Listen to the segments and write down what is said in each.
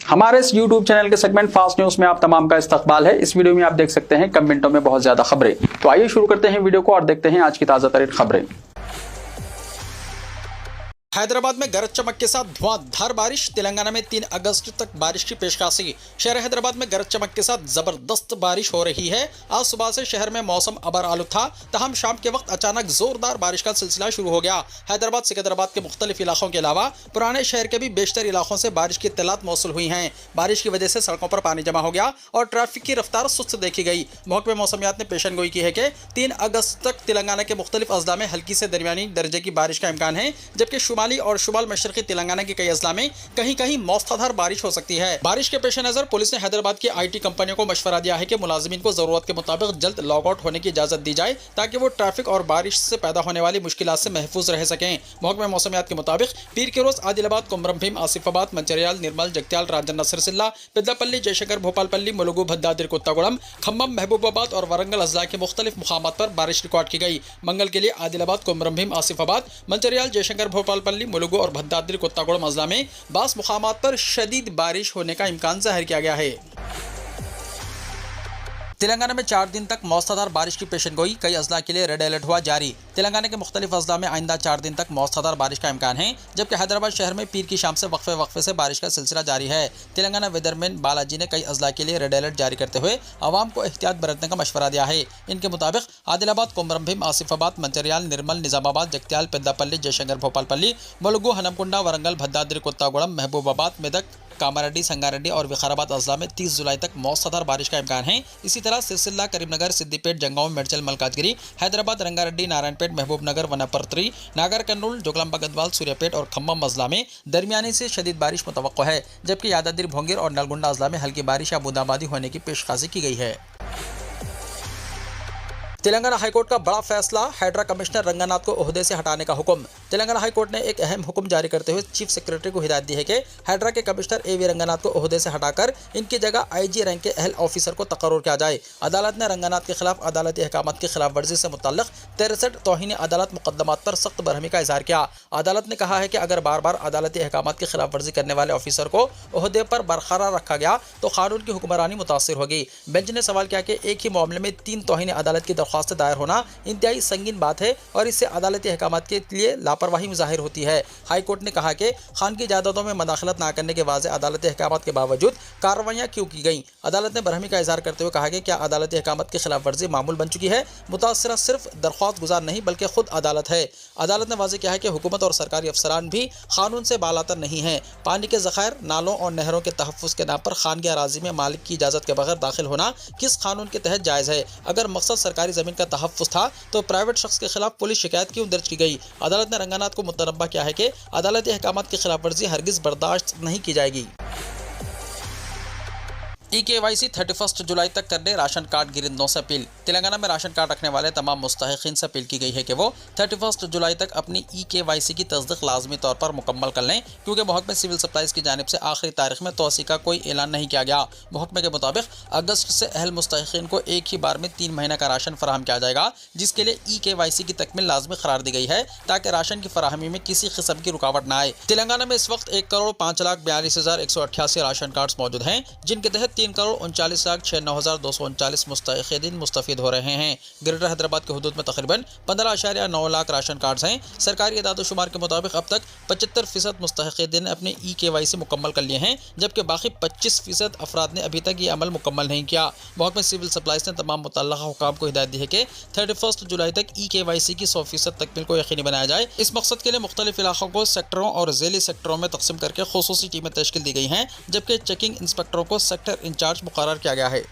हमारे इस YouTube channel के सेगमेंट फास्ट न्यूज में आप तमाम का इस्तकबाल है। इस वीडियो में आप देख सकते हैं कम मिनटों में बहुत ज्यादा खबरें। तो आइए शुरू करते हैं वीडियो को और देखते हैं आज की ताजा तरीन खबरें। हैदराबाद में गरज चमक के साथ धुआंधार बारिश। तेलंगाना में 3 अगस्त तक बारिश की पेशकशी। शहर हैदराबाद में गरज चमक के साथ जबरदस्त बारिश हो रही है। आज सुबह से शहर में मौसम अबर आलू था, तहम शाम के वक्त अचानक जोरदार बारिश का सिलसिला शुरू हो गया। हैदराबाद सिकंदराबाद के मुख्तलिफ इलाकों के अलावा पुराने शहर के भी बेशतर इलाकों से बारिश की इत्तलात मौसूल हुई हैं। बारिश की वजह से सड़कों पर पानी जमा हो गया और ट्रैफिक की रफ्तार सुस्त देखी गई। महकमे मौसमियात ने पेशन गोई की है कि 3 अगस्त तक तेलंगाना के मुख्तलिफ अजला में हल्की से दरमियानी दर्जे की बारिश का इम्कान है, जबकि शुमाली और शुमाल मशरकी तेलंगाना के कई अजला में कहीं कहीं मौसलाधार बारिश हो सकती है। बारिश के पेश नजर पुलिस ने हैदराबाद की IT कंपनियों को मशवरा दिया है कि मुलाजिमीन को जरूरत के मुताबिक जल्द लॉग आउट होने की इजाजत दी जाए, ताकि वो ट्रैफिक और बारिश से पैदा होने वाली मुश्किलात से महफूज रह सकें। महकमे मौसमियात के मुताबिक पीर के रोज आदिलाबाद, कुमरम भीम, आसिफाबाद, मंचिर्याल, निर्मल, जगत्याल, राजन नसरसिल्ला, पेद्दापल्ली, जयशंकर, भोपालपल्ली, मुलुगु, भद्दाद्री कोत्तागुड़म, खम्मम, महबूबाबाद और वरंगल अजला के मुख्तलिफ मुकामात पर बारिश रिकॉर्ड की गई। मंगल के लिए आदिलाबाद, कुमरम भीम, आसिफाबाद, मंचिर्याल, जयशंकर, भोपालपल्ली, मुलुगु और भद्दाद्री कोत्तागुड़म अजला में बास मुकामात पर शदीद बारिश होने का इम्कान जाहिर किया गया है। तेलंगाना में 4 दिन तक मौसलाधार बारिश की पेशनगोई। कई अजला के लिए रेड अलर्ट हुआ जारी। तेलंगाना के मुख्तलिफ अजला में आइंदा 4 दिन तक मौसलाधार बारिश का इम्कान है, जबकि हैदराबाद शहर में पीर की शाम से वक्फे से बारिश का सिलसिला जारी है। तेलंगाना वेदरमैन बालाजी ने कई अजला के लिए रेड अलर्ट जारी करते हुए आवाम को एहतियात बरतने का मशवरा दिया है। इनके मुताबिक आदिलाबाद, कुमरम भीम, आसिफाबाद, मंचिर्याल, निर्मल, निजामाबाद, जगत्याल, पेद्दापल्ली, जयशंकर, भोपालपल्ली, मुलुगु, हनमकुंडा, वरंगल, भद्दाद्री कोत्तागुड़म, महबूबाबाद, मेदक, कामारेड्डी, संगारेड्डी और विकाराबाद अजला में 30 जुलाई तक मौसलाधार बारिश का इम्कान है। इसी तरह सिरसिल्ला, करीमनगर, सिद्दीपेट, जंगांव, मेडचल, मलकाजगिरी, हैदराबाद, रंगारेड्डी, नारायणपेट, महबूबनगर, वनपर्त्री, नागर कर्नूल, जोगलांबा गदवाल, सूर्यापेट और खम्मम अजला में दरमियानी से शदीद बारिश मुतवक्को है, जबकि यादाद्री, भोंगिर और नलगुंडा अजला में हल्की बारिश या बूंदाबांदी होने की पेशकशी की गई है। तेलंगाना हाईकोर्ट का बड़ा फैसला। हैड्रा कमिश्नर रंगानाथ को ओहदे से हटाने का हुक्म। तेलंगाना हाईकोर्ट ने एक अहम हुक्म जारी करते हुए चीफ सेक्रेटरी को हिदायत दी है कि हैड्रा के कमिश्नर AV रंगानाथ को ओहदे से हटाकर इनकी जगह IG रैंक के अहल ऑफिसर को तकर्रुर किया जाए। अदालत ने रंगानाथ के खिलाफ अदालती अहकामात की खिलाफ वर्जी से मुतल्लिक 63 तौहीन अदालत मुकदमात पर सख्त बरहमी का इजहार किया। अदालत ने कहा है कि अगर बार बार अदालती अहकामात की खिलाफ वर्जी करने वाले ऑफिसर को ओहदे पर बरकरार रखा गया तो कानून की हुक्मरानी मुतासिर होगी। बेंच ने सवाल किया कि एक ही मामले में 3 तौहीन अदालत की दरख्वास्तें दायर होना इंतहाई संगीन बात है और इससे अदालती अहकामात के लिए लापरवाही ज़ाहिर होती है। हाई कोर्ट ने कहा कि खान की जायदादों में मदाखलत ना करने के वाज़ेह अदालती अहकामात के बावजूद कार्रवाइयाँ क्यों की गईं। अदालत ने बरहमी का इजहार करते हुए कहा कि क्या अदालती अहकामात की खिलाफ वर्जी मामूल बन चुकी है। मुतासरा सिर्फ दरख्वास्त गुजार नहीं बल्कि खुद अदालत है। अदालत ने वाज़ेह किया है कि हुकूमत और सरकारी अफसरान भी कानून से बालातर नहीं है। पानी के ज़खायर, नालों और नहरों के तहफ़्फ़ुज़ के नाम पर खान की अराज़ी में मालिक की इजाज़त के बगैर दाखिल होना किस कानून के तहत जायज़ है। अगर मकसद सरकारी ज़मीन का तहफ़्फ़ुज़ था तो प्राइवेट शख्स के खिलाफ पुलिस शिकायत क्यों दर्ज की गई। अदालत ने रंगानाथ को मुतनब्बा किया है कि अदालती अहकामात की खिलाफ वर्जी हरगिज़ बर्दाश्त नहीं की जाएगी। EKYC 31 जुलाई तक करने राशन कार्ड गिरंदों से अपील। तेलंगाना में राशन कार्ड रखने वाले तमाम मुस्तहिकीन से अपील की गई है कि वो 31 जुलाई तक अपनी EKYC की तस्दीक लाजमी तौर पर मुकम्मल कर लें, क्योंकि महकमे सिविल सप्लाईज की जानिब से आखिरी तारीख में तोसी का कोई ऐलान नहीं किया गया। महकमे के मुताबिक अगस्त से अहल मुस्तहिकीन को एक ही बार में 3 महीने का राशन फराहम किया जाएगा, जिसके लिए EKYC की तकमील लाजमी करार दी गई है, ताकि राशन की फराहमी में किसी किस्म की रुकावट न आए। तेलंगाना में इस वक्त 1,05,42,188 राशन कार्ड मौजूद हैं, जिनके तहत 3,39,96,239 मुस्तहिकीन मुस्तफीद हो रहे हैं। ग्रेटर हैदराबाद के हुदूद में तकरीबन 15.9 लाख राशन कार्ड हैं। सरकारी इदाद-ओ-शुमार के मुताबिक अब तक 75% मुस्तहिकीन ने अपने EKYC मुकम्मल कर लिए हैं, जबकि बाकी 25% अफराद ने अभी तक ये अमल मुकम्मल नहीं किया। महकमे सिविल सप्लाईज ने तमाम मुतल्लका हुकाम को हिदायत दी है कि 31 जुलाई तक EKYC की 100% तकमील को यकीनी बनाया जाए। इस मकसद के लिए मुख्तलिफ इलाकों को सेक्टरों और ज़ेली सेक्टरों में तकसीम करके खुसूसी टीमें तश्कील दी गई हैं, जबकि चेकिंग इंस्पेक्टरों को सेक्टर इंचार्ज मुकर्रर किया गया है।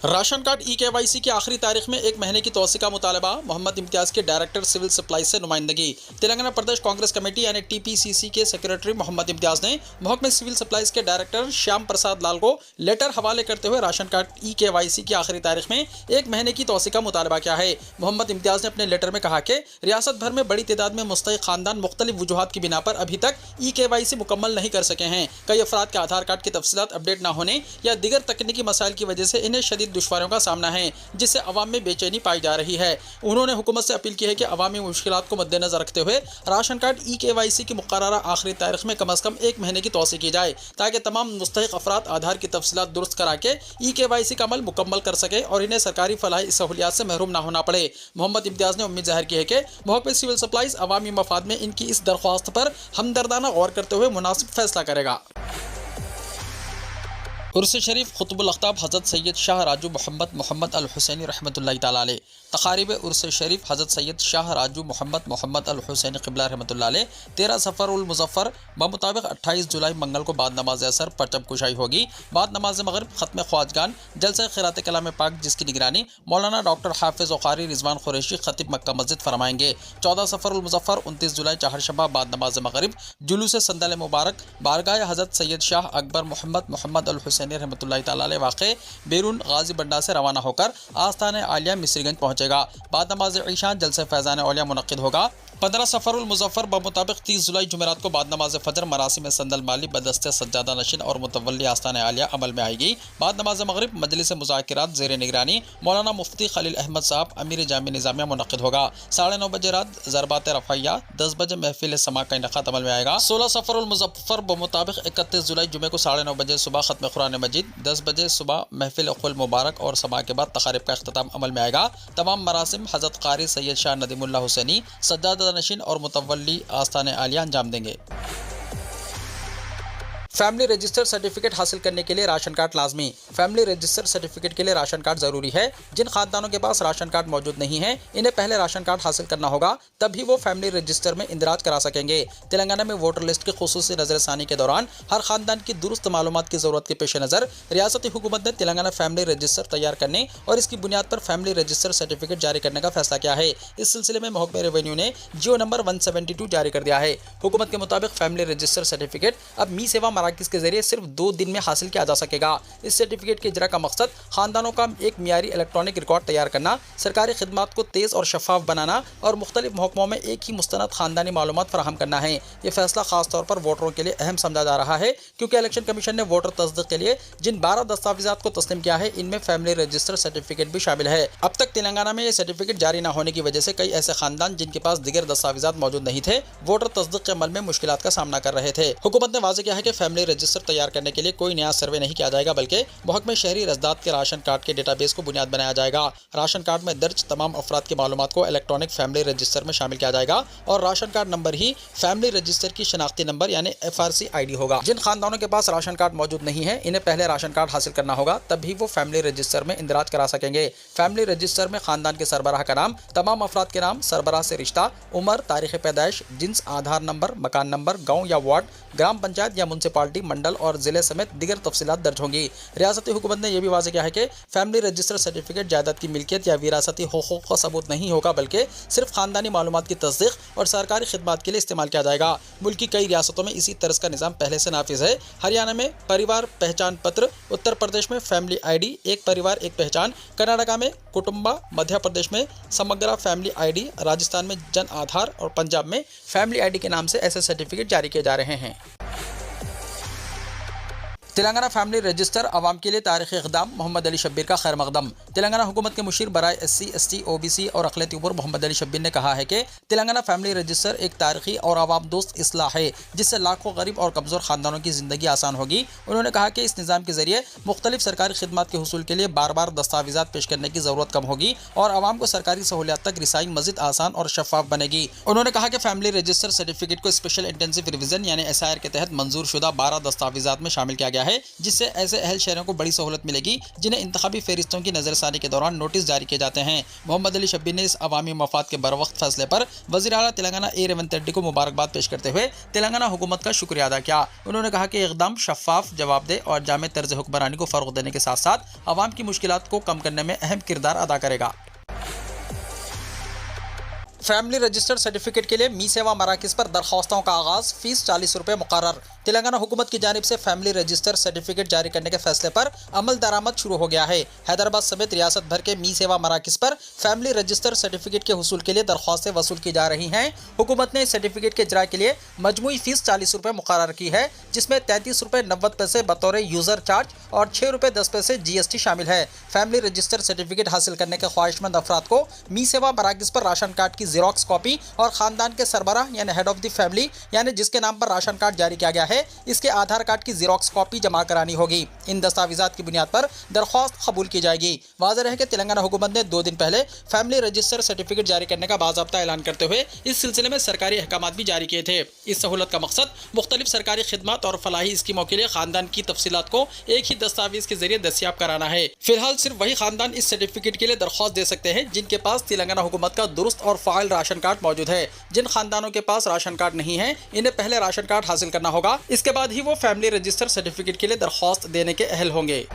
राशन कार्ड EKYC की आखिरी तारीख में 1 महीने की तोसी का मुतालबा। मोहम्मद इम्तियाज़ के डायरेक्टर सिविल सप्लाई से नुमाइंदगी। तेलंगाना प्रदेश कांग्रेस कमेटी यानी TPCC के सेक्रेटरी मोहम्मद इम्तियाज़ ने महकमे सिविल सप्लाईज के डायरेक्टर श्याम प्रसाद लाल को लेटर हवाले करते हुए राशन कार्ड EKYC की आखिरी तारीख में 1 महीने की तोसी का मुतालबा किया है। मोहम्मद इम्तियाज़ ने अपने लेटर में कहा कि रियासत भर में बड़ी तादाद में मुस्तहिक खानदान मुख्तलिफ वजूहात की बिना पर अभी तक EKYC मुकम्मल नहीं कर सके हैं। कई अफराद के आधार कार्ड की तफसीलात अपडेट न होने या दीगर तकनीकी मसाइल की वजह से इन्हें शदीद दुश्वारियों का सामना है, जिससे अवाम में बेचैनी पाई जा रही है। उन्होंने हुकूमत से अपील की है कि अवामी मुश्किलात को मद्देनजर रखते हुए राशन कार्ड EKYC की मुकर्ररा आखिरी तारीख में कम से कम 1 महीने की तौसीह की जाए, ताकि तमाम मुस्तहिक अफराद आधार की तफसीलात दुरुस्त करा के EKYC का अमल मुकम्मल कर सके और इन्हें सरकारी फलाही सहूलियात से महरूम न होना पड़े। मोहम्मद इम्तियाज़ ने उम्मीद जाहिर की है कि महकमा सिविल सप्लाईज अवामी मफाद में इनकी इस दरख्वास्त पर हमदर्दाना गौर करते हुए मुनासिब फैसला करेगा। उर्स शरीफ खुतबुल अख्ताब हज़रत सैयद शाह राजू मोहम्मद अल हुसैनी रहमतुल्लाहि तआला अलैह। तक़ारीब उर्स शरीफ हज़रत सैयद शाह राजू मोहम्मद अल हुसैनी क़िबला रहमतुल्लाह अलैह 13 सफ़रुल मुज़फ़्फ़र बमुताबिक 28 जुलाई मंगल को बाद नमाज असर परचम कुशाई होगी। बाद नमाज मग़रिब ख़त्म ख्वाजगान जलसा क़िरात कलाम पाक, जिसकी निगरानी मौलाना डॉक्टर हाफिज़ क़ारी रिजवान क़ुरैशी ख़तीब मक्का मस्जिद फरमाएंगे। 14 सफ़रुल मुज़फ़्फ़र 29 जुलाई चहारशंबा बाद नमाज मग़रिब जुलूस संदल मुबारक बारगाह हज़रत सैयद शाह अकबर मोहम्मद अल हुसैनी रहमतुल्लाहि तआला अलैह वाक़े बैरून गाजी बंडा से रवाना होकर आस्थान आलिया मिस्रीगंज पहुँचेगा। बाद नमाज ईशा जलसे फैज़ान औलिया मुनक़्क़िद होगा। 15 सफ़रुल मुज़फ़्फ़र बमुताबिक 30 जुलाई जुमेरात को बाद नमाज फ़जर मरासिम संदल माली बदस्ते सज्जादा नशीन और मुतवल्ली आस्थान आलिया अमल में आएगी। बाद नमाज मग़रिब मजलिस मुज़ाकिरात ज़ेर निगरानी मौलाना मुफ्ती खलील अहमद साहब अमीर जामी निज़ामिया मुनक़्क़िद होगा। 9:30 बजे रात ज़रबात रफ़ैया 10 बजे महफिल समा का इनेक़ाद अमल में आएगा। 16 सफ़रुल मुज़फ़्फ़र बमुताबिक 31 जुलाई जुमे को 9:30 बजे सुबह ख़त्म कुरान मजीद, 10 बजे सुबह महफिल खुल मुबारक और समा के बाद तक़ारीब का अख्तिताम अमल में आएगा। तमाम मरासिम हज़रत क़ारी सैयद शाह नदीमुल्लाह हुसैनी सज्जादा नशीन और मुतवल्ली आस्थान आलिया अंजाम देंगे। फैमिली रजिस्टर सर्टिफिकेट हासिल करने के लिए राशन कार्ड लाजमी। फैमिली रजिस्टर सर्टिफिकेट के लिए राशन कार्ड ज़रूरी है। जिन खानदानों के पास राशन कार्ड मौजूद नहीं है, इन्हें पहले राशन कार्ड हासिल करना होगा, तभी वो फैमिली रजिस्टर में इंदराज करा सकेंगे। तेलंगाना में वोटर लिस्ट की खुसूसी नज़रसानी के दौरान हर खानदान की दुरुस्त मालूमात की ज़रूरत के पेश नज़र रियासती हुकूमत ने तेलंगाना फैमिली रजिस्टर तैयार करने और इसकी बुनियाद पर फैमिली रजिस्टर सर्टिफिकेट जारी करने का फैसला किया है। इस सिलसिले में महकमा रेवेन्यू ने जियो नंबर 172 जारी कर दिया है। हुकूमत के मुताबिक फैमिली रजिस्टर सर्टिफिकेट अब मी सेवा मराकिज़ के जरिए सिर्फ 2 दिन में हासिल किया जा सकेगा। इस सर्टिफिकेट के इजरा का मकसद खानदानों का एक मियारी इलेक्ट्रॉनिक रिकॉर्ड तैयार करना, सरकारी खिदमात को तेज़ और शफाफ बनाना और मुख्तलिफ महकमों में एक ही मुस्तनद खानदानी मालूमात फराहम करना है। ये फैसला खास तौर पर वोटरों के लिए अहम समझा जा रहा है, क्योंकि इलेक्शन कमीशन ने वोटर तस्दीक के लिए जिन 12 दस्तावेज़ात को तस्लीम किया है, इनमें फैमिली रजिस्टर सर्टिफिकेट भी शामिल है। अब तक तेलंगाना में ये सर्टिफिकेट जारी न होने की वजह से कई ऐसे खानदान जिनके पास दीगर दस्तावेज़ात मौजूद नहीं थे, वोटर तस्दीक के अमल में मुश्किलात का सामना कर रहे थे। हुकूमत ने वाज़ेह किया है कि फैमिली रजिस्टर तैयार करने के लिए कोई नया सर्वे नहीं किया जाएगा, बल्कि महकमे शहरी रज़दात के राशन कार्ड के डेटाबेस को बुनियाद बनाया जाएगा। राशन कार्ड में दर्ज तमाम अफराद की मालूमात को इलेक्ट्रॉनिक फैमिली रजिस्टर में शामिल किया जाएगा और राशन कार्ड नंबर ही फैमिली रजिस्टर की शनाख्ती नंबर यानी FRC ID होगा। जिन खानदानों के पास राशन कार्ड मौजूद नहीं है, इन्हें पहले राशन कार्ड हासिल करना होगा, तभी वो फैमिली रजिस्टर में इंदराज करा सकेंगे। फैमिली रजिस्टर में खानदान के सरबराह का नाम, तमाम अफराद के नाम, सरबराह से रिश्ता, उम्र, तारीख पैदाइश, जिन्स, आधार नंबर, मकान नंबर, गाँव या वार्ड, ग्राम पंचायत या म्यूनसिपालिटी, मंडल और जिले समेत दीगर तफसीलात दर्ज होंगी। रियासती हुकूमत ने यह भी वाज़ेह किया है कि फैमिली रजिस्टर सर्टिफिकेट जायदाद की मिल्कियत या विरासती हुकूक का सबूत नहीं होगा, बल्कि सिर्फ खानदानी मालूमात की तस्दीक और सरकारी खिदमात के लिए इस्तेमाल किया जाएगा। मुल्क की कई रियासतों में इसी तरह का निज़ाम पहले से नाफिज है। हरियाणा में परिवार पहचान पत्र, उत्तर प्रदेश में फैमिली ID एक परिवार एक पहचान, कर्नाटका में कुटुंबा, मध्य प्रदेश में समग्र फैमिली ID, राजस्थान में जन आधार और पंजाब में फैमिली ID के नाम से ऐसे सर्टिफिकेट जारी किए जा रहे हैं। तेलंगाना फैमिली रजिस्टर अवाम के लिए तारीख़ी इक़दाम, मोहम्मद अली शब्बीर का खैर मक़दम। तेलंगाना हुकूमत के मुशीर बराए SC, ST, OBC और अक़लियती उमूर मोहम्मद अली शब्बीर ने कहा है कि तेलंगाना फैमिली रजिस्टर एक तारीख़ी और आवाम दोस्त इस्लाह है, जिससे लाखों गरीब और कमज़ोर ख़ानदानों की ज़िंदगी आसान होगी। उन्होंने कहा कि इस निज़ाम के ज़रिए मुख्तलिफ सरकारी खिदमात के हुसूल के लिए बार बार दस्तावेज़ात पेश करने की ज़रूरत कम होगी और आवाम को सरकारी सहूलियात तक रिसाई मज़ीद आसान और शफाफ बनेगी। उन्होंने कहा कि फैमिली रजिस्टर सर्टिफिकेट को स्पेशल इंटेंसिव रिविज़न यानी SIR के तहत मंजूर शुदा 12 दस्तावेज़ात में शामिल किया गया है, जिससे ऐसे अहल शहरों को बड़ी सहूलत मिलेगी जिन्हें इंतखाबी फहरिस्तों की नज़रसानी के दौरान नोटिस जारी किए जाते हैं। मोहम्मद अली शब्बीर ने इस अवामी मफाद के बरवक्त फैसले पर वज़ीर आला तेलंगाना A. रेवंत रेड्डी को मुबारकबाद पेश करते हुए तेलंगाना हुकूमत का शुक्रिया अदा किया। उन्होंने कहा कि इक़दाम शफाफ, जवाबदेह और जामे तर्ज हुक्मरानी को फ़रोग़ देने के साथ साथ अवाम की मुश्किलात को कम करने में अहम किरदार अदा करेगा। फैमिली रजिस्टर्ड सर्टिफिकेट के लिए मी सेवा मराकज़ पर दरख्वास्तों का आगाज़, फीस 40 रुपये मुकर्रर। तेलंगाना हुकूमत की जानिब से फैमिली रजिस्टर्ड सर्टिफिकेट जारी करने के फैसले पर अमल दरामद शुरू हो गया है। हैदराबाद समेत रियासत भर के मी सेवा मराकज़ पर फैमिली रजिस्टर्ड सर्टिफिकेट के हुसूल के लिए दरख्वास्तें वसूल की जा रही हैं। हुकूमत ने इस सर्टिफिकेट के इजरा के लिए मजमूई फीस 40 रुपये मुकर्रर की है, जिसमें 33 रुपये 90 पैसे बतौर यूज़र चार्ज और 6 रुपये 10 पैसे GST शामिल है। फैमिली रजिस्टर्ड सर्टिफिकेट हासिल करने के ख्वाहिशमंद अफराद को मी सेवा मराकज़ पर राशन कार्ड की ज़ेरॉक्स कॉपी और ख़ानदान के सरबराह यानी हेड ऑफ द फैमिली यानी जिसके नाम पर राशन कार्ड जारी किया गया है, इसके आधार कार्ड की ज़ेरॉक्स कॉपी जमा करानी होगी। इन दस्तावेज़ात की बुनियाद पर दरख्वास्त कबूल की जाएगी। वाज़ेह है कि तेलंगाना हुकूमत ने 2 दिन पहले फैमिली रजिस्टर सर्टिफिकेट जारी करने का बाज़ाब्ता ऐलान करते हुए इस सिलसिले में सरकारी अहकाम भी जारी किए थे। इस सहूलत का मकसद मुख्तलिफ सरकारी खिदमत और फलाही स्कीमों के लिए खानदान की तफसीलात को एक ही दस्तावेज के जरिए दस्तियाब कराना है। फिलहाल सिर्फ वही खानदान इस सर्टिफिकेट के लिए दरख्वास्त दे सकते हैं जिनके पास तेलंगाना हुकूमत का दुरुस्त और फ़ाइल राशन कार्ड मौजूद है। जिन खानदानों के पास राशन कार्ड नहीं है, इन्हें पहले राशन कार्ड हासिल करना होगा, इसके बाद ही वो फैमिली रजिस्टर सर्टिफिकेट के लिए दरख्वास्त देने के अहल होंगे।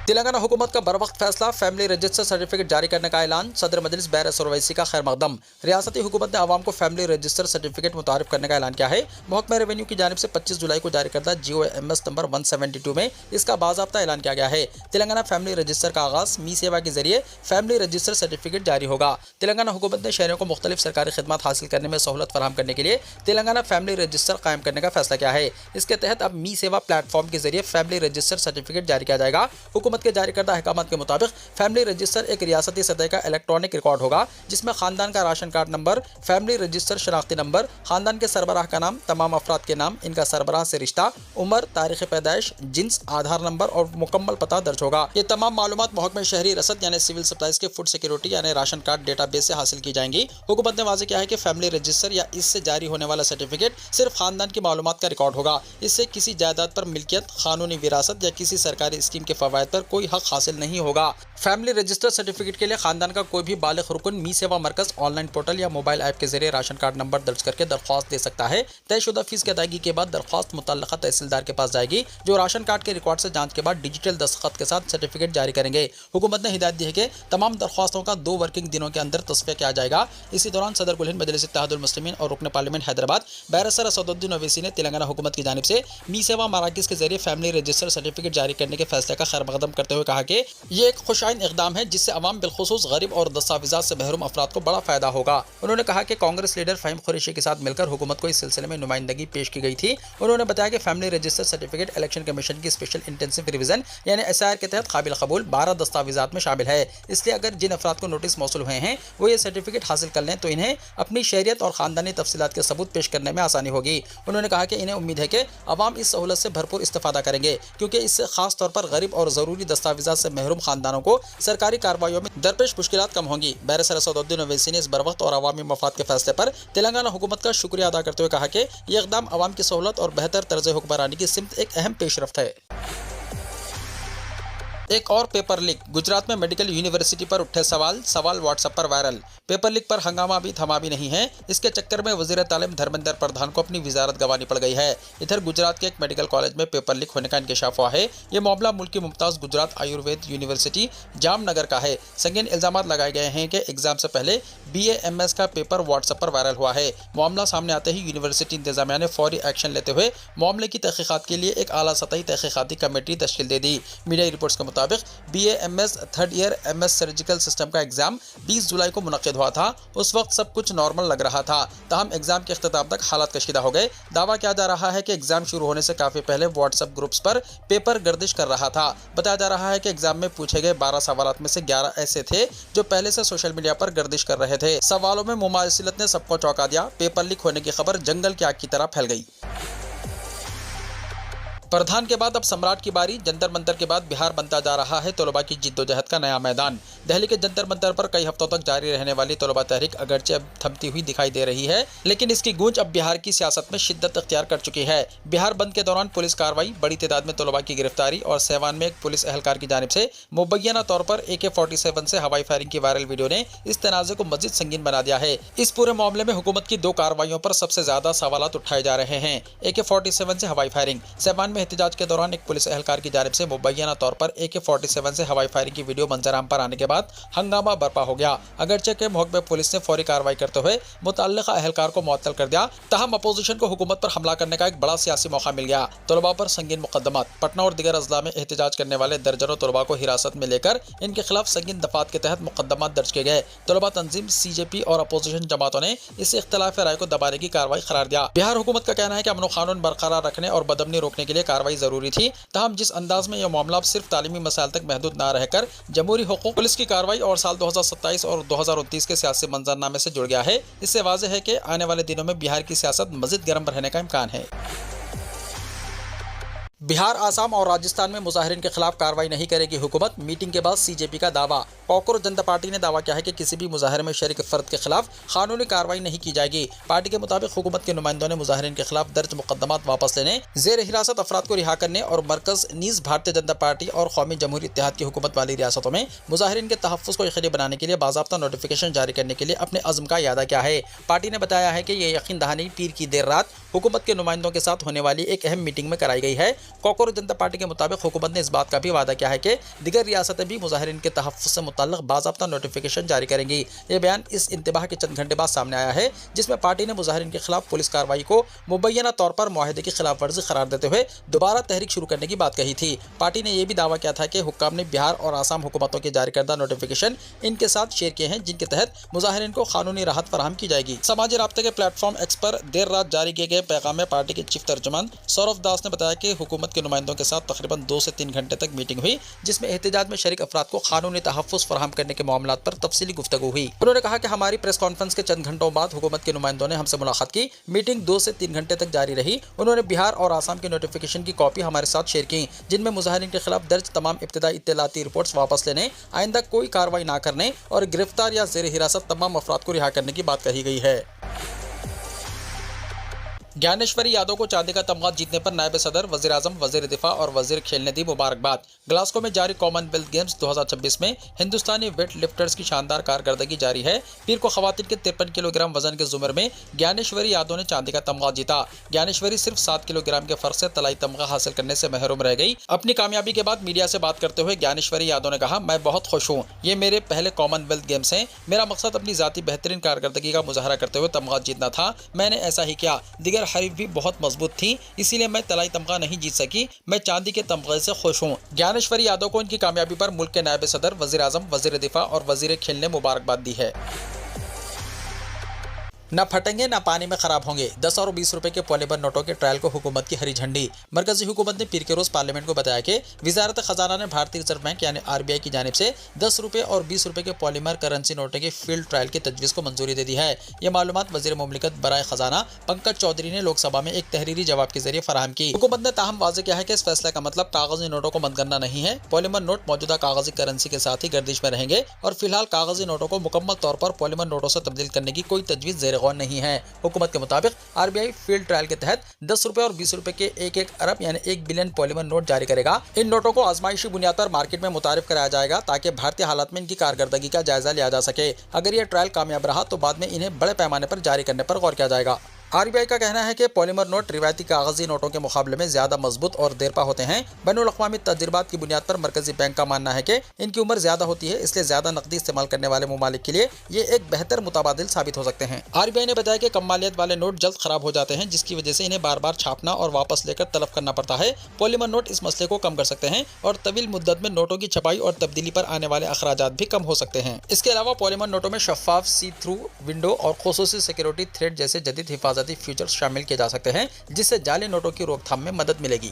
तेलंगाना हुकूमत का बरवक्त फैसला, फैमिली रजिस्टर सर्टिफिकेट जारी करने का ऐलान, सदर मजलिस बैरसर ओवैसी का खैर मकदम। रियासती हुकूमत ने आवाम को फैमिली रजिस्टर सर्टिफिकेट मुतारिफ करने का ऐलान किया है। महकमा रेवेन्यू की जानिब से 25 जुलाई को जारी करदा GOMS नंबर 172 में इसका बाज़ाब्ता ऐलान किया गया है। तेलंगाना फैमिली रजिस्टर का आगाज़ मी सेवा के जरिए फैमिली रजिस्टर सर्टिफिकेट जारी होगा। तेलंगाना हुकूमत ने शहरियों को मुख्तलिफ सरकारी खिदमत हासिल करने में सहूलत फराहम करने के लिए तेलंगाना फैमिली रजिस्टर कायम करने का फैसला किया है। इसके तहत अब मी सेवा प्लेटफॉर्म के जरिए फैमिली रजिस्टर सर्टिफिकेट जारी किया जाएगा। हुकूमत के जारी करदा के मुताबिक फैमिली रजिस्टर एक रियासती सतह का इलेक्ट्रॉनिक रिकॉर्ड होगा, जिसमें खानदान का ration card number, family register शनाख्ती नंबर, खानदान के सरबराह का नाम, तमाम अफराद के नाम, इनका सरबराह से रिश्ता, उम्र, तारीख पैदाइश, जिन्स, आधार नंबर और मुकम्मल पता दर्ज होगा। ये तमाम मालूमात महकमे शहरी रसद यानी सिविल सप्लाईज के फूड सिक्योरिटी यानी राशन कार्ड डेटाबेस से हासिल की जाएंगी। हुकूमत ने वाज़ेह किया है कि फैमिली रजिस्टर या इससे जारी होने वाला सर्टिफिकेट सिर्फ खानदान की मालूमात का रिकॉर्ड होगा। इससे किसी जायदाद पर मिल्कियत, कानूनी विरासत या किसी सरकारी स्कीम के फवायद पर कोई हक हासिल नहीं होगा। फैमिली रजिस्टर सर्टिफिकेट के लिए खानदान का कोई भी बालिग रुकन मी सेवा मरकज ऑनलाइन पोर्टल या मोबाइल ऐप के जरिए राशन कार्ड नंबर दर्ज करके दरख्वास्त दे सकता है। तयशुदा फीस की अदायगी के बाद दरख्वास्त मुतल्लका तहसीलदार के पास जाएगी, जो राशन कार्ड के रिकॉर्ड से जांच के बाद डिजिटल दस्तखत के साथ सर्टिफिकेट जारी करेंगे। हुकूमत ने हिदायत दी है कि तमाम दरख्वास्तों का 2 वर्किंग दिनों के अंदर तस्फिया किया जाएगा। इसी दौरान सदर कुल हिंद मजलिस इत्तेहादुल मुस्लिमीन और रुकन पार्लियामेंट हैदराबाद बैरसर असदुद्दीन ओवैसी ने तेलंगाना हुकूमत की जानिब से मी सेवा मराकज़ के जरिए फैमिली रजिस्टर सर्टिफिकेट जारी करने के फैसले का खैर मकदम करते हुए कहा कि ये एक खुशाइन इक़दाम है जिससे अवाम बिलखुसूस गरीब और दस्तावेज़ात से महरूम अफराद को बड़ा फायदा होगा। उन्होंने कहा कि कांग्रेस लीडर फ़हीम कुरैशी के साथ मिलकर हुकूमत को इस सिलसिले में नुमाइंदगी पेश की गई थी। उन्होंने बताया कि family register certificate election commission की स्पेशल इंटेंसिव रिवीजन यानी SIR के तहत काबिल कबूल 12 दस्तावेज़ात में शामिल है। इसलिए अगर जिन अफराद को नोटिस मौसूल हुए हैं वो ये सर्टिफिकेट हासिल कर लें तो इन्हें अपनी शहरियत और ख़ानदानी तफसीलात के सबूत पेश करने में आसानी होगी। उन्होंने कहा कि इन्हें उम्मीद है कि अवाम इस सहूलत से भरपूर इस्तेफादा करेंगे, क्योंकि इससे खास तौर पर गरीब और ज़रूरी दस्तावेज़ात से महरूम खानदानों को सरकारी कार्रवाइयों में दरपेश मुश्किलात कम होंगी। बैरसर असदुद्दीन ओवैसी ने इस बरवक्त और अवामी मफाद के फैसले पर तेलंगाना हुकूमत का शुक्रिया अदा करते हुए कहा कि यह इक़दाम अवाम की सहूलत और बेहतर तर्ज हुक्मरानी की सिमत एक अहम पेशरफ्त है। एक और पेपर लीक, गुजरात में मेडिकल यूनिवर्सिटी पर उठे सवाल व्हाट्सएप पर वायरल। पेपर लीक पर हंगामा भी थमा भी नहीं है। इसके चक्कर में वज़ीर तालीम धर्मेंद्र प्रधान को अपनी वजारत गंवानी पड़ गई है। इधर गुजरात के एक मेडिकल कॉलेज में पेपर लीक होने का इंकशाफ हुआ है। ये मामला मुल्क की मुमताज़ गुजरात आयुर्वेद यूनिवर्सिटी जामनगर का है। संगीन इल्ज़ाम लगाए गए हैं कि एग्जाम से पहले BA-MS का पेपर व्हाट्सएप पर वायरल हुआ है। मामला सामने आते ही यूनिवर्सिटी इंतजामिया ने फौरी एक्शन लेते हुए मामले की तहकीकात के लिए एक आला सतही तहकीकाती कमेटी तश्कील दे दी। मीडिया रिपोर्ट्स के मुताबिक BA-MS 3rd year MS surgical system का एग्जाम 20 जुलाई को मुनक्किद हुआ था। उस वक्त सब कुछ नॉर्मल लग रहा था, ताहम एग्जाम के इख्तिताम तक हालात कशीदा हो गए। दावा किया जा रहा है कि एग्जाम शुरू होने से काफ़ी पहले व्हाट्सएप ग्रुप्स पर पेपर गर्दिश कर रहा था। बताया जा रहा है कि एग्जाम में पूछे गए 12 सवालात में से 11 ऐसे थे जो पहले से सोशल मीडिया पर गर्दिश कर रहे थे। सवालों में मुमासिलत ने सबको चौंका दिया। पेपर लीक होने की खबर जंगल की आग की तरह फैल गई। प्रधान के बाद अब सम्राट की बारी। जंतर मंतर के बाद बिहार बनता जा रहा है तलबा की जिद्दोजहद का नया मैदान। दिल्ली के जंतर मंतर पर कई हफ्तों तक जारी रहने वाली तलबा तहरीक अगरचे अब थमती हुई दिखाई दे रही है, लेकिन इसकी गूंज अब बिहार की सियासत में शिद्दत अख्तियार कर चुकी है। बिहार बंद के दौरान पुलिस कार्रवाई, बड़ी तादाद में तलबा की गिरफ्तारी और सेवान में एक पुलिस एहलकार की जानिब से मुबैना तौर पर AK-47 से हवाई फायरिंग की वायरल वीडियो ने इस तनाज़े को मज़ीद संगीन बना दिया है। इस पूरे मामले में हुकूमत की 2 कार्रवाइयों पर सबसे ज्यादा सवालात उठाए जा रहे हैं। AK-47 से हवाई फायरिंग। सेवान में एहतजाज के दौरान पुलिस एहलकार की जानिब से मुबैना तौर पर AK-47 से हवाई फायरिंग की वीडियो मंजराम पर आने के बाद हंगामा बर्पा हो गया। अगरचे के मौके पर पुलिस ने फौरी कार्रवाई करते हुए मुतल्लिका अहलकार को मुअत्तल कर दिया, ताहम अपोजिशन को हुकूमत पर हमला करने का एक बड़ा सियासी मौका मिल गया। तलबा पर संगीन मुकदमात। पटना और दीगर अजला में एहतजाज करने वाले दर्जनों तलबा को हिरासत में लेकर इनके खिलाफ संगीन दफात के तहत मुकदमात दर्ज किए गए। तलबा तंजीम, CJP और अपोजिशन जमातों ने इसे इख्तिलाफ राय को दबाने की कार्रवाई करार दिया। बिहार हुकूमत का कहना है कि अमन कानून बरकरार रखने और बदअमनी रोकने के लिए कार्रवाई जरूरी थी, ताहम जिस अंदाज में यह मामला सिर्फ तालीमी मसाइल तक महदूद न रहकर जमहूरी हुकूक, पुलिस की कार्रवाई और साल 2027 और 2029 के सियासी मंजरनामे से जुड़ गया है, इससे वाज़ेह है कि आने वाले दिनों में बिहार की सियासत मज़ीद गर्म रहने का इम्कान है। बिहार, आसाम और राजस्थान में मुजाहिरीन के खिलाफ कार्रवाई नहीं करेगी हुकूमत। मीटिंग के बाद CJP का दावा। कॉकरोच जनता पार्टी ने दावा किया है कि किसी भी मुजाहिरे में शरीक फर्द के खिलाफ कानूनी कार्रवाई नहीं की जाएगी। पार्टी के मुताबिक हुकूमत के नुमाइंदों ने मुजाहिरीन के खिलाफ दर्ज मुकदमात वापस लेने, जेर हिरासत अफराद को रिहा करने और मरकज नीज भारतीय जनता पार्टी और कौमी जमहूरी इत्तेहाद की हुकूमत वाली रियासतों में मुजाहिरीन के तहफ़्फ़ुज़ को यकीनी बनाने के लिए बाज़ाब्ता नोटिफिकेशन जारी करने के लिए अपने अज़्म का इयादा किया है। पार्टी ने बताया है कि यह यकीन दहानी पीर की देर रात हुकूमत के नुमाइंदों के साथ होने वाली एक अहम मीटिंग में कराई गई है। कॉकरोच जनता पार्टी के मुताबिक हुकूमत ने इस बात का भी वादा किया है कि दीगर रियासतें भी मुजाहिरीन के तहफ़्फ़ुज़ से मुतल्लिक़ बाज़ाब्ता नोटिफिकेशन जारी करेंगी। ये बयान इस इंतबाह के चंद घंटे बाद सामने आया है, जिसमें पार्टी ने मुजाहिरीन के खिलाफ पुलिस कार्रवाई को मुबैना तौर पर मुआहदे की खिलाफ वर्जी करार देते हुए दोबारा तहरीक शुरू करने की बात कही थी। पार्टी ने यह भी दावा किया था कि हुक्काम ने बिहार और आसाम हुकूमतों के जारी करदा नोटिफिकेशन इनके साथ शेयर किए हैं, जिनके तहत मुजाहिरीन को कानूनी राहत फराहम की जाएगी। समाजी राब्ते के प्लेटफॉर्म एक्स पर देर रात जारी किए गए पैगाम में पार्टी के चीफ तर्जुमान सौरभ दास ने बताया कि हुकूमत के नुमाइंदों के साथ तकरीबन 2 से 3 घंटे तक मीटिंग हुई, जिसमें एहतजाज में शरीक अफराद को कानूनी तहफ़्फ़ुज़ फराहम करने के मामलात पर तफसीली गुफ्तगू हुई। उन्होंने कहा कि हमारी प्रेस कॉन्फ्रेंस के चंद घंटों बाद हुकूमत के नुमाइंदों ने हमसे मुलाकात की। मीटिंग 2 से 3 घंटे तक जारी रही। उन्होंने बिहार और आसाम के नोटिफिकेशन की कॉपी हमारे साथ शेयर की, जिनमें मुजाहिरीन के खिलाफ दर्ज तमाम इब्तिदाई इत्तलाती रिपोर्ट्स वापस लेने, आइंदा कोई कार्रवाई न करने और गिरफ्तार या ज़ेर हिरासत तमाम अफराद को रिहा करने की बात कही गई है। ज्ञानेश्वरी यादव को चांदी का तमगा जीतने पर नायब सदर, वजीर आजम, वजीर दिफा और वजीर खेल ने दी मुबारकबाद। ग्लासगो में जारी कॉमनवेल्थ गेम्स 2026 में हिंदुस्तानी वेट लिफ्टर्स की शानदार कारकर्दगी जारी है। पीर को खवातीन के 53 किलोग्राम वजन के जुमर में ज्ञानेश्वरी यादव ने चांदी का तमगा जीता। ज्ञानेश्वरी सिर्फ 7 किलोग्राम के फर्क से तलाई तमगा हासिल करने से महरूम रह गई। अपनी कामयाबी के बाद मीडिया से बात करते हुए ज्ञानेश्वरी यादव ने कहा, मैं बहुत खुश हूँ, ये मेरे पहले कॉमनवेल्थ गेम्स हैं। मेरा मकसद अपनी जाती बेहतरीन कारकर्दगी का मुजाहरा करते हुए तमगा जीतना था। मैंने ऐसा ही किया। दिगर हरीफ भी बहुत मजबूत थी, इसीलिए मैं तलाई तमगा नहीं जीत सकी। मैं चांदी के तमगे से खुश हूँ। ज्ञानेश्वरी यादव को इनकी कामयाबी पर मुल्क के नायब सदर, वजीर आजम, वजीर दिफा और वजीर खेल ने मुबारकबाद दी है। न फटेंगे न पानी में खराब होंगे। 10 और 20 रुपए के पॉलीमर नोटों के ट्रायल को हुकूमत की हरी झंडी। मरकजी हुकूमत ने पीर के रोज पार्लियामेंट को बताया कि वजारत खजाना ने भारतीय रिजर्व बैंक यानी RBI की जानिब से 10 रुपए और 20 रुपए के पॉलीमर करेंसी नोटों के फील्ड ट्रायल की तजवीज़ को मंजूरी दे दी है। ये मालूमात वजीर मुमलिकत बराए खजाना पंकज चौधरी ने लोकसभा में एक तहरीरी जवाब के जरिए फराहम की। हुकूमत ने ताहम वाज़ेह किया है कि इस फैसले का मतलब कागजी नोटों को बंद करना नहीं है। पॉलीमर नोट मौजूदा कागजी करेंसी के साथ ही गर्दिश में रहेंगे और फिलहाल कागजी नोटों को मुकम्मल तौर पर पॉलीमर नोटों से तब्दील करने की कोई तजवीज़ ज़ेर गौर नहीं है। हुकूमत के मुताबिक RBI फील्ड ट्रायल के तहत 10 रुपए और 20 रुपए के 1-1 अरब यानी 1 बिलियन पॉलीमर नोट जारी करेगा। इन नोटों को आजमाइशी बुनियाद पर मार्केट में मुतारिफ कराया जाएगा, ताकि भारतीय हालात में इनकी कारकर्दगी का जायजा लिया जा सके। अगर यह ट्रायल कामयाब रहा तो बाद में इन्हें बड़े पैमाने पर जारी करने पर गौर किया जाएगा। RBI का कहना है कि पॉलीमर नोट रिवायती कागजी नोटों के मुकाबले में ज्यादा मजबूत और देरपा होते हैं। बैनुल-अक़वामी तजुर्बात की बुनियाद पर मरकजी बैंक का मानना है कि इनकी उम्र ज्यादा होती है, इसलिए ज्यादा नकदी इस्तेमाल करने वाले ममालिक के लिए ये एक बेहतर मुताबादिल साबित हो सकते हैं। RBI ने बताया कि कम मालियत वाले नोट जल्द खराब हो जाते हैं, जिसकी वजह से इन्हें बार बार छापना और वापस लेकर तलब करना पड़ता है। पॉलीमर नोट इस मसले को कम कर सकते हैं और तवील मुद्दत में नोटों की छपाई और तब्दीली पर आने वाले अखराजात भी कम हो सकते हैं। इसके अलावा पॉलीमर नोटों में शफाफ सी थ्रू विंडो और खुसूसी सिक्योरिटी थ्रेड जैसे जदीद हिफाजती फीचर्स शामिल किए जा सकते हैं, जिससे जाली नोटों की रोकथाम में मदद मिलेगी।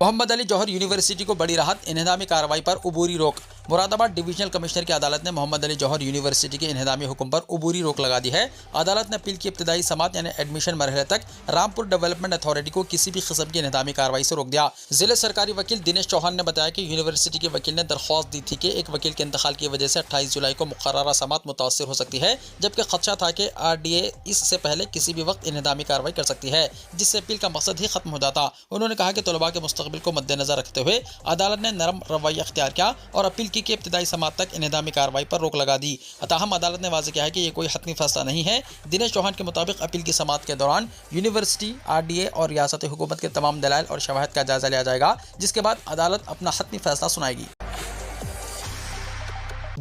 मोहम्मद अली जौहर यूनिवर्सिटी को बड़ी राहत, इन्हदामी कार्रवाई पर उबूरी रोक। मुरादाबाद डिवीजनल कमिश्नर की अदालत ने मोहम्मद अली जौहर यूनिवर्सिटी के इन्हदामी हुक्म पर उबूरी रोक लगा दी है। अदालत ने अपील की इब्तिदाई समात यानी एडमिशन मरहले तक रामपुर डेवलपमेंट अथॉरिटी को किसी भी किस्म की इन्हदामी कार्रवाई से रोक दिया। जिले सरकारी वकील दिनेश चौहान ने बताया कि यूनिवर्सिटी के वकील ने दरख्वास्त दी थी कि एक वकील के इंतकाल की वजह से 28 जुलाई को मुकर्ररा समात मुतासर हो सकती है, जबकि खदशा था कि RDA इससे पहले किसी भी वक्त इन्हदामी कार्रवाई कर सकती है, जिससे अपील का मकसद ही खत्म हो जाता। उन्होंने कहा कि तलबा के मुस्तकबिल को मद्देनजर रखते हुए अदालत ने नरम रवैया अख्तियार किया और अपील की कि इब्तिदाई समात तक इन्हदामी कार्रवाई पर रोक लगा दी। ताहम अदालत ने वाज़ेह किया है कि यह कोई हतमी फैसला नहीं है। दिनेश चौहान के मुताबिक अपील की समात के दौरान यूनिवर्सिटी, RDA और रियासती हुकूमत के तमाम दलाइल और शवाहिद का जायजा लिया जाएगा, जिसके बाद अदालत अपना हतमी फैसला सुनाएगी।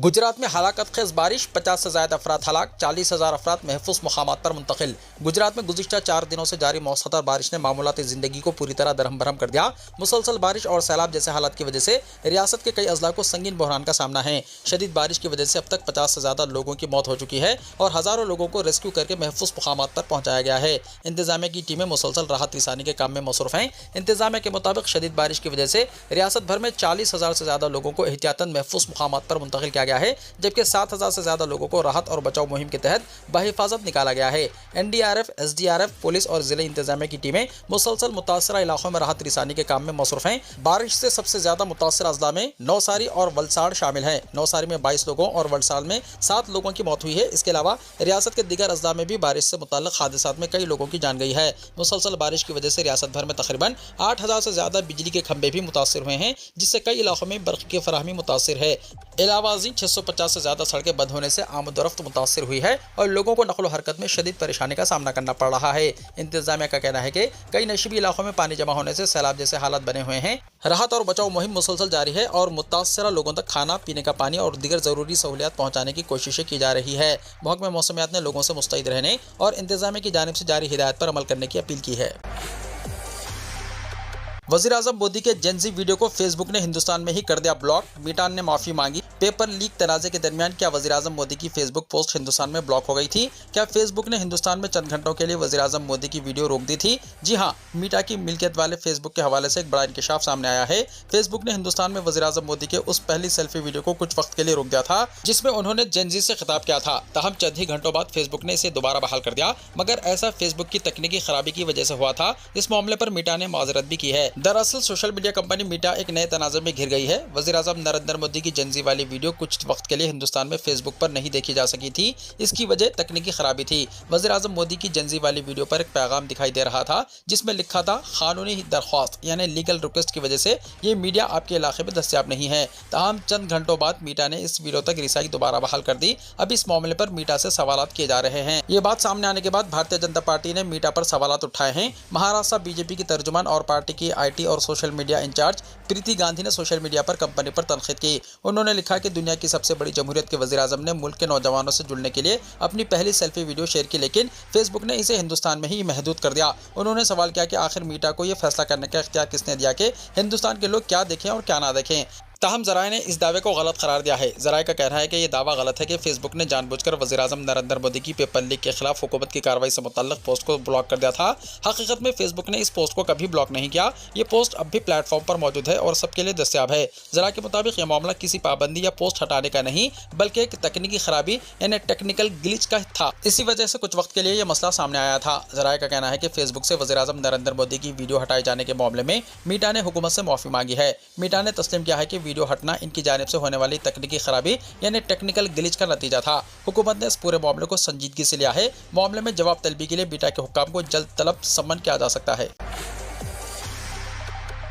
गुजरात में हलाकत खेज बारिश, 50 से ज्यादा अफराद हलाक, 40,000 अफराद महफूज मकामात पर मुंतकिल। गुजरात में गुज़िश्ता 4 दिनों से जारी मौसलाधार बारिश ने मामूलाती जिंदगी को पूरी तरह दरहम भरम कर दिया। मुसलसल बारिश और सैलाब जैसे हालात की वजह से रियासत के कई अजला को संगीन बहरान का सामना है। शदीद बारिश की वजह से अब तक 50 से ज्यादा लोगों की मौत हो चुकी है और हजारों लोगों को रेस्क्यू करके महफूज मकामात पर पहुंचाया गया है। इंतजामिया की टीमें मुसलसल राहत रसानी के काम में मसरूफ हैं। इंतजामिया के मुताबिक शदीद बारिश की वजह से रियासत भर में 40,000 से ज्यादा लोगों को एहतियातन महफूज मकामात पर मुंतकिल किया गया है, जबकि 7,000 से ज्यादा लोगों को राहत और बचाव मुहिम के तहत बहिफाजत निकाला गया है। NDRF, SDRF, पुलिस और जिले इंतजामिया की टीमें मुसलसल मुतासरा इलाकों में राहत रसानी के काम में मसरूफ हैं। बारिश से सबसे ज्यादा मुतासर अजला में नौसारी और वलसाड़ शामिल हैं। नौसारी में 22 लोगों और वलसाड़ में 7 लोगों की मौत हुई है। इसके अलावा रियासत के दीगर अजला में भी बारिश से मुताल्लिक हादसात में कई लोगों की जान गई है। मुसलसल बारिश की वजह से रियासत भर में तकरीबन 8,000 से ज्यादा बिजली के खंभे भी मुतासर हुए हैं, जिससे कई इलाकों में बर्फ की फराहमी मुतासर है। इलावाजी 650 से ज्यादा सड़कें बंद होने से आमदोरफ्त मुतासर हुई है और लोगों को नकलो हरकत में शदीद परेशानी का सामना करना पड़ रहा है। इंतजामिया का कहना है कि कई नशीबी इलाकों में पानी जमा होने से सैलाब जैसे हालात बने हुए हैं। राहत और बचाव मुहिम मुसलसल जारी है और मुतासरा लोगों तक खाना, पीने का पानी और दीगर जरूरी सहूलियात पहुंचाने की कोशिशें की जा रही है। महकमे मौसमियात ने लोगों से मुस्तैद रहने और इंतजामिया की जानिब से जारी हिदायत पर अमल करने की अपील की है। वज़ीर-ए-आज़म मोदी के जेनजी वीडियो को फेसबुक ने हिंदुस्तान में ही कर दिया ब्लॉक। मीटान ने माफी मांगी। पेपर लीक तनाज़े के दरमियान क्या वज़ीर-ए-आज़म मोदी की फेसबुक पोस्ट हिंदुस्तान में ब्लॉक हो गई थी? क्या फेसबुक ने हिंदुस्तान में चंद घंटों के लिए वज़ीर-ए-आज़म मोदी की वीडियो रोक दी थी? जी हाँ, मीटा की मिल्कियत वाले फेसबुक के हवाले से एक बड़ा इंकशाफ सामने आया है। फेसबुक ने हिंदुस्तान में वज़ीर-ए-आज़म मोदी के उस पहली सेल्फी वीडियो को कुछ वक्त के लिए रोक दिया था, जिसमें उन्होंने जेनजी से खिताब किया था। ताहम चंद ही घंटों बाद फेसबुक ने इसे दोबारा बहाल कर दिया, मगर ऐसा फेसबुक की तकनीकी खराबी की वजह से हुआ था। इस मामले पर मीटा ने माजरत भी की है। दरअसल सोशल मीडिया कंपनी मीटा एक नए तनाज़े में घिर गई है। वज़ीर-ए-आज़म नरेंद्र मोदी की जेनजी वाली वीडियो कुछ वक्त के लिए हिंदुस्तान में फेसबुक पर नहीं देखी जा सकी थी। इसकी वजह तकनीकी खराबी थी। वज़ीर-ए-आज़म मोदी की जेनजी वाली वीडियो पर एक पैगाम दिखाई दे रहा था, जिसमें लिखा था कानूनी दरख्वास्त यानी लीगल रिक्वेस्ट की वजह से ये मीडिया आपके इलाके में दस्तयाब नहीं है। ताहम चंद घंटों बाद मीटा ने इस वीडियो तक रिसाई दोबारा बहाल कर दी। अब इस मामले पर मीटा से सवालात किए जा रहे हैं। ये बात सामने आने के बाद भारतीय जनता पार्टी ने मीटा पर सवालात उठाए हैं। महाराष्ट्र बीजेपी की तर्जुमान और पार्टी की IT और सोशल मीडिया इंचार्ज प्रीति गांधी ने सोशल मीडिया पर कंपनी पर तनकीद की। उन्होंने लिखा कि दुनिया की सबसे बड़ी जमहूरियत के वज़ीर-ए-आज़म ने मुल्क के नौजवानों से जुड़ने के लिए अपनी पहली सेल्फी वीडियो शेयर की, लेकिन फेसबुक ने इसे हिंदुस्तान में ही महदूद कर दिया। उन्होंने सवाल किया कि आखिर मीटा को यह फैसला करने का इख्तियार किसने दिया कि हिंदुस्तान के लोग क्या देखें और क्या ना देखें। ताहम ज़राए ने इस दावे को गलत करार दिया है। ज़राए का कहना है कि यह दावा गलत है कि फेसबुक ने जानबूझकर वज़ीर-ए-आज़म नरेंद्र मोदी की पेपर लीक के खिलाफ हुकूमत की कार्रवाई से मुतल्लिक पोस्ट को ब्लॉक कर दिया था। हकीकत में फेसबुक ने इस पोस्ट को कभी ब्लॉक नहीं किया। ये पोस्ट अब भी प्लेटफॉर्म पर मौजूद है और सबके लिए दस्तयाब है। ज़रा के मुताबिक यह मामला किसी पाबंदी या पोस्ट हटाने का नहीं, बल्कि एक तकनीकी खराबी यानी टेक्निकल ग्लिच का था। इसी वजह से कुछ वक्त के लिए यह मसला सामने आया था। ज़राए का कहना है कि फेसबुक से वज़ीर-ए-आज़म नरेंद्र मोदी की वीडियो हटाए जाने के मामले में मीटा ने हुकूमत से माफी मांगी है। मीटा ने तस्लीम किया है कि वीडियो हटना इनकी जानिब से होने वाली तकनीकी खराबी यानी टेक्निकल ग्लिच का नतीजा था। हुकूमत ने इस पूरे मामले को संजीदगी से लिया है। मामले में जवाब तलबी के लिए मीटा के हुक्काम को जल्द तलब सम्मन किया जा सकता है।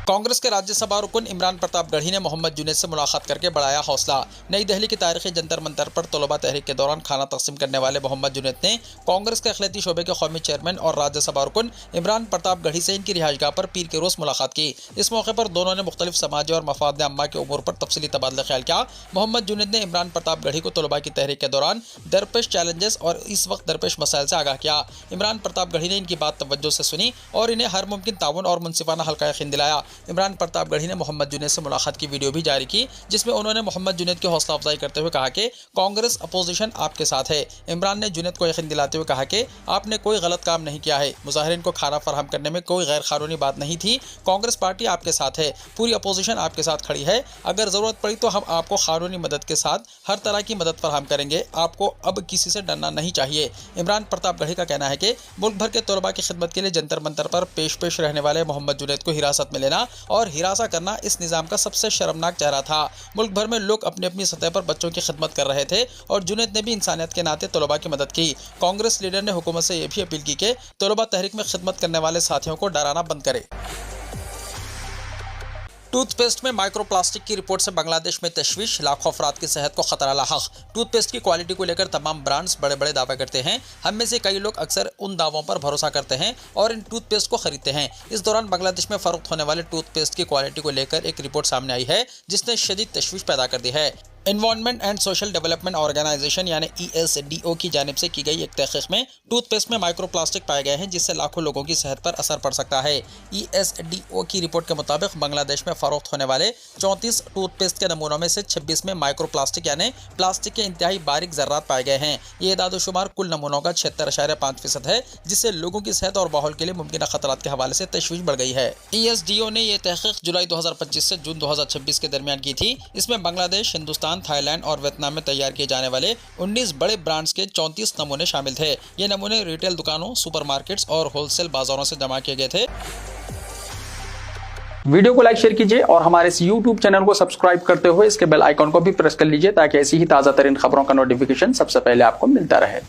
कांग्रेस के राज्यसभा रुकन इमरान प्रताप गढ़ी ने मोहम्मद जुनैद से मुलाकात करके बढ़ाया हौसला। नई दिल्ली की तारीखी जंतर मंतर पर तलबा तहरीक के दौरान खाना तकसीम करने वाले मोहम्मद जुनैद ने कांग्रेस के अखिलती शोबे के कौमी चेयरमैन और राज्यसभा रुकन इमरान प्रताप गढ़ी से इनकी रिहाइशगाह पर पीर के रोज़ मुलाकात की। इस मौके पर दोनों ने मुख्तलिफ समाजी और मफाद अम्मा के उमूर पर तफसीली तबादला ख्याल किया। मोहम्मद जुनैद ने इमरान प्रताप गढ़ी को तलबा की तहरीक के दौरान दरपेश चैलेंजेस और इस वक्त दरपेश मसाइल से आगाह किया। इमरान प्रताप गढ़ी ने इनकी बात तवज्जो से सुनी और इन्हें हर मुमकिन ताउन और मुनसिफाना हल्का यकीन दिलाया। इमरान प्रताप गढ़ी ने मोहम्मद जुनैद से मुलाकात की वीडियो भी जारी की, जिसमें उन्होंने मोहम्मद जुनैद की हौसला अफजाई करते हुए कहा कि कांग्रेस अपोजिशन आपके साथ है। इमरान ने जुनैद को यकीन दिलाते हुए कहा कि आपने कोई गलत काम नहीं किया है। मुजाहिरीन को खाना फराहम करने में कोई गैर कानूनी बात नहीं थी। कांग्रेस पार्टी आपके साथ है, पूरी अपोजिशन आपके साथ खड़ी है। अगर जरूरत पड़ी तो हम आपको कानूनी मदद के साथ हर तरह की मदद फराहम करेंगे। आपको अब किसी से डरना नहीं चाहिए। इमरान प्रताप गढ़ी का कहना है कि मुल्क भर के तलबा की खिदमत के लिए जंतर मंतर पर पेश रहने वाले मोहम्मद जुनैद को हिरासत में लेना और हिरासा करना इस निज़ाम का सबसे शर्मनाक चेहरा था। मुल्क भर में लोग अपनी अपनी सतह पर बच्चों की खिदमत कर रहे थे और जुनैद ने भी इंसानियत के नाते तलबा की मदद की। कांग्रेस लीडर ने हुकूमत से यह भी अपील की कि तलबा तहरीक में खिदमत करने वाले साथियों को डराना बंद करे। टूथपेस्ट में माइक्रोप्लास्टिक की रिपोर्ट से बांग्लादेश में तशवीश, लाखों अफराद की सेहत को खतरा लाहक। टूथपेस्ट की क्वालिटी को लेकर तमाम ब्रांड्स बड़े बड़े दावे करते हैं। हम में से कई लोग अक्सर उन दावों पर भरोसा करते हैं और इन टूथपेस्ट को खरीदते हैं। इस दौरान बांग्लादेश में फरोख्त होने वाले टूथपेस्ट की क्वालिटी को लेकर एक रिपोर्ट सामने आई है, जिसने शदीद तशवीश पैदा कर दी है। Environment and social development organization यानी ESDO की जानिब से की गई एक तहकीक में टूथपेस्ट में माइक्रोप्लास्टिक पाए गए हैं, जिससे लाखों लोगों की सेहत पर असर पड़ सकता है। ESDO की रिपोर्ट के मुताबिक बांग्लादेश में फरोख्त होने वाले 34 टूथपेस्ट के नमूनों में से 26 में माइक्रोप्लास्टिक यानी प्लास्टिक के इंतहाई बारीक ज़र्रात पाए गए हैं। ये इदाद-ओ-शुमार कुल नमूनों का 76.5% है, जिससे लोगों की सेहत और माहौल के लिए मुमकिन खतरात के हवाले से तशवीश बढ़ गई है। ESDO ने यह तहकीक जुलाई 2025 से जून 2026 के दरमियान की थी। इसमें बांग्लादेश, हिंदुस्तान, थाईलैंड और वियतनाम में तैयार किए जाने वाले 19 बड़े ब्रांड्स के 34 नमूने शामिल थे। ये नमूने रिटेल दुकानों, सुपरमार्केट्स और होलसेल बाजारों से जमा किए गए थे। वीडियो को लाइक शेयर कीजिए और हमारे इस YouTube चैनल को सब्सक्राइब करते हुए इसके बेल आइकॉन को भी प्रेस कर लीजिए, ताकि ऐसी ही ताज़ा तरीन खबरों का नोटिफिकेशन सबसे पहले आपको मिलता रहे।